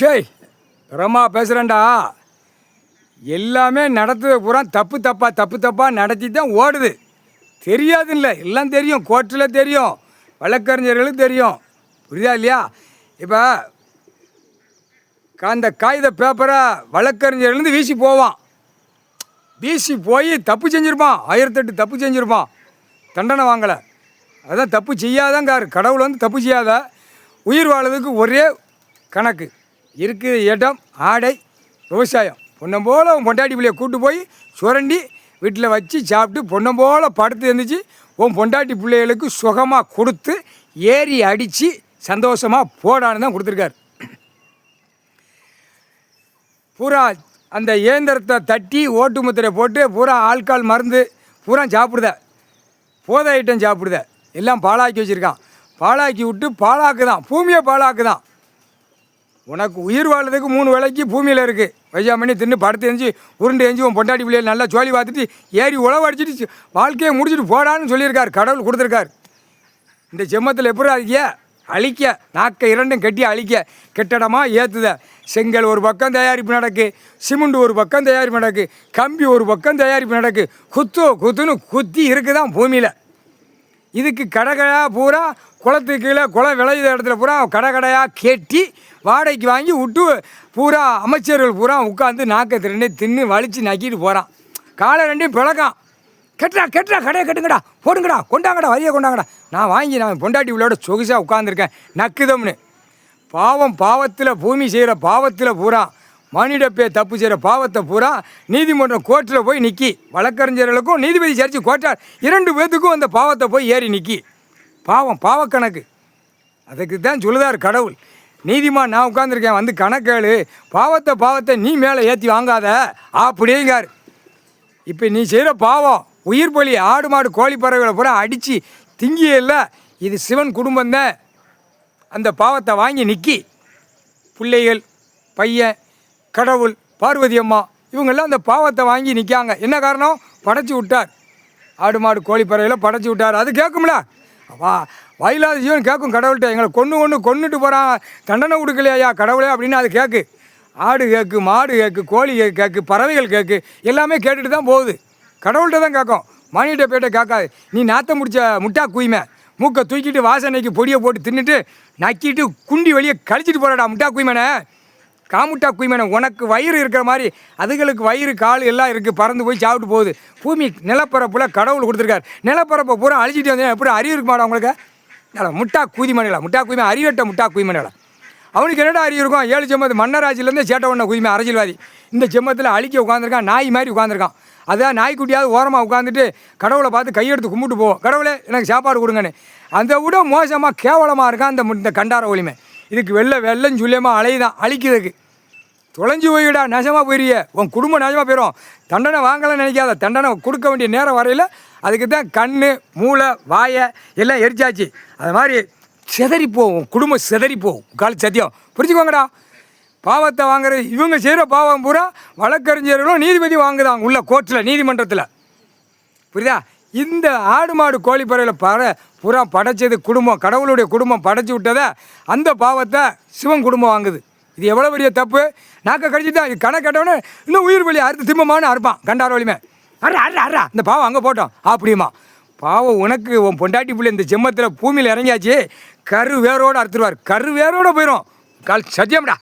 டேய் பிரமா பேசுகிறேன்டா. எல்லாமே நடத்துறது பூரா தப்பாக நடத்தி தான் ஓடுது. தெரியாது இல்லை, எல்லாம் தெரியும். கோர்ட்டில் தெரியும், வழக்கறிஞர்களுக்கு தெரியும். புரியுதா இல்லையா? இப்போ அந்த காகித பேப்பரை வழக்கறிஞர்லேருந்து வீசி போவான். வீசி போய் தப்பு செஞ்சுருப்பான், 1008 தப்பு செஞ்சுருப்பான், தண்டனை வாங்கலை. அதான் தப்பு செய்யாதங்காரு கடவுள். தப்பு செய்யாத உயிர் வாழறதுக்கு ஒரே கணக்கு இருக்குது. இடம், ஆடை, விவசாயம். பொண்ணம் போல் உன் பொண்டாட்டி பிள்ளையை கூப்பிட்டு போய் சுரண்டி வீட்டில் வச்சு சாப்பிட்டு பொண்ணம் போல் படுத்து இருந்துச்சு உன் பொண்டாட்டி பிள்ளைகளுக்கு சுகமாக கொடுத்து ஏறி அடித்து சந்தோஷமாக போடான்னு தான் கொடுத்துருக்காரு. பூரா அந்த இயந்திரத்தை தட்டி ஓட்டு முத்திரை போட்டு பூரா ஆள்கால் மருந்து பூரா சாப்பிடுத, போதை ஐட்டம் சாப்பிடுத, எல்லாம் பாழாக்கி வச்சுருக்கான். பாழாக்கி விட்டு பாழாக்குதான், பூமியை பாழாக்குதான். உனக்கு உயிர் வாழ்றதுக்கு 3 வேளைக்கு பூமியில் இருக்குது. வைஜாமணி தின்னு படுத்து எஞ்சி உருண்டு எஞ்சி உன் பொண்டாட்டி பிள்ளைகள் நல்லா சோழி பார்த்துட்டு ஏறி உழவு அடிச்சுட்டு வாழ்க்கையை முடிச்சுட்டு போடான்னு சொல்லியிருக்கார், கடவுள் கொடுத்துருக்கார். இந்த ஜென்மத்தில் எப்படி இருக்கிய? அழிக்க, நாக்கை 2 கட்டி அழிக்க, கெட்டடமாக ஏற்றுத. செங்கல் ஒரு பக்கம் தயாரிப்பு நடக்கு, சிமெண்ட் ஒரு பக்கம் தயாரிப்பு நடக்கு, கம்பி ஒரு பக்கம் தயாரிப்பு நடக்கு. குத்துன்னு குத்தி இருக்குதான் பூமியில். இதுக்கு கடைகடையாக பூரா குளத்துக்கு கீழே குளம் விளையிற இடத்துல பூரா கடைகடையாக கெட்டி வாடகைக்கு வாங்கி விட்டு பூரா அமைச்சர்கள் பூரா உட்காந்து நாக்கத்தை 2 தின்னு வலித்து நக்கிட்டு போகிறான். காலை 2 பிளக்கான். கெட்டா கடையை கட்டுங்கடா, போடுங்கடா, கொண்டாங்கடா, வரியை கொண்டாங்கடா. நான் வாங்கி நான் பொண்டாட்டி உள்ளோட சொகுசாக உட்காந்துருக்கேன் நக்குதம்னு. பாவத்தில் பூமி செய்கிற பாவத்தில் பூரா மனிதப்பே தப்பு செய்கிற பாவத்தை பூரா நீதிமன்றம் கோர்ட்டில் போய் நிற்கி, வழக்கறிஞர்களுக்கும் நீதிபதி சரிச்சு கோர்ட்டார் 2 பேர்த்துக்கும் அந்த பாவத்தை போய் ஏறி நிற்கி. பாவக்கணக்கு. அதுக்கு தான் சொல்லுதார் கடவுள். நீதிமான் நான் உட்காந்துருக்கேன், கணக்கேளு, பாவத்தை நீ மேலே ஏற்றி வாங்காத அப்படிங்கார். இப்போ நீ செய்கிற பாவம் உயிர் பலி, ஆடு மாடு கோழி பறவைகளை பூரா அடித்து திங்கியல்ல, இது சிவன் குடும்பம்தான். அந்த பாவத்தை வாங்கி நிற்கி பிள்ளைகள், பையன், கடவுள், பார்வதி அம்மா இவங்கெல்லாம் அந்த பாவத்தை வாங்கி நிற்காங்க. என்ன காரணம்? படைச்சி விட்டார். ஆடு மாடு கோழி பறவைகளை படைச்சி விட்டார். அது கேட்கும்ல, வாயிலாத ஜீவன் கேட்கும் கடவுள்கிட்ட, எங்களை கொன்னுட்டு போகிறான், தண்டனை கொடுக்கலையா கடவுளே அப்படின்னு. அது கேட்கு. ஆடு கேட்கு, மாடு கேட்கு, கோழி கேட்கு, பறவைகள் கேட்கு, எல்லாமே கேட்டுட்டு தான் போகுது. கடவுள்கிட்ட தான் கேட்கும், மணிகிட்ட போய்ட்ட கேட்காது. நீ நாற்றம் முடிச்ச முட்டா குய்மை, மூக்கை தூக்கிட்டு வாசனைக்கு பொடியை போட்டு தின்னுட்டு நக்கிட்டு குண்டி வெளியே கழிச்சிட்டு போகிறாடா முட்டா குய்மனை, காமுட்டா குய்மனை. உனக்கு வயிறு இருக்கிற மாதிரி அதுகளுக்கு வயிறு கால் எல்லாம் இருக்குது, பறந்து போய் சாப்பிட்டு போகுது. பூமி நிலப்பரப்பில் கடவுள் கொடுத்துருக்காரு. நிலப்பரப்பை பூரா அழிச்சிட்டு வந்தேன் எப்படி அறிவு இருக்க மாட்டா உங்களுக்கு? முட்டா குய்மனைகளா, முட்டா குய்மை, அறிவட்ட முட்டா குய்மனைகளா. அவனுக்கு என்னடா அறிவு இருக்கும்? 7 ஜென்மத்து மன்னராட்சியிலேருந்தே சேட்டை ஒன்றை குய்மை அரசியல்வாதி. இந்த ஜென்மத்தில் அழிக்க உட்காந்துருக்கான், நாய் மாதிரி உட்காந்துருக்கான். அதான் நாய்க்குட்டியாவது ஓரமாக உட்காந்துட்டு கடவுளை பார்த்து கையெடுத்து கும்பிட்டு போவோம், கடவுளே எனக்கு சாப்பாடு கொடுங்கன்னு. அதை விட மோசமாக கேவலமாக இருக்கான் இந்த கண்டார ஒளிமை. இதுக்கு வெள்ளம் சொல்லியமாக அலையுதான் அழிக்கிறதுக்கு. தொலைஞ்சி போய்விடா, நெசமாக போயிடுய, உன் குடும்பம் நெசமாக போயிடும். தண்டனை வாங்கலாம்னு நினைக்காத, தண்டனை கொடுக்க வேண்டிய நேரம் வரையில் அதுக்கு தான் கண், மூளை, வாயை எல்லாம் எரிச்சாச்சு. அது மாதிரி செதறிப்போம், குடும்பம் செதறிப்போம். கால் சத்தியம் புரிஞ்சுக்கோங்கடா. பாவத்தை வாங்குறது இவங்க செய்கிற பாவம் பூரா வழக்கறிஞர்களும் நீதிபதி வாங்குதாங்க உள்ள கோர்ட்டில், நீதிமன்றத்தில். புரியுதா? இந்த ஆடு மாடு கோழி பறவையில் பூரா படைச்சது குடும்பம், கடவுளுடைய குடும்பம் படைச்சி விட்டதை அந்த பாவத்தை சிவன் குடும்பம் வாங்குது. இது எவ்வளோ பெரிய தப்பு! நாக்கை கடிச்சிட்டு தான் கணக்கு கேட்டவொடனே இன்னும் உயிர் வலி அறுத்து திம்பமானு அறுப்பான் கண்டார வலிமை. அறா இந்த பாவம் அங்கே போட்டோம் அப்படிமா. பாவம் உனக்கு உன் பொண்டாட்டி பிள்ளை இந்த ஜென்மத்தில் பூமியில் இறங்கியாச்சு, கரு வேரோடு அறுத்துருவார், கரு வேரோடு போயிடும். கால் சத்தியம்டா.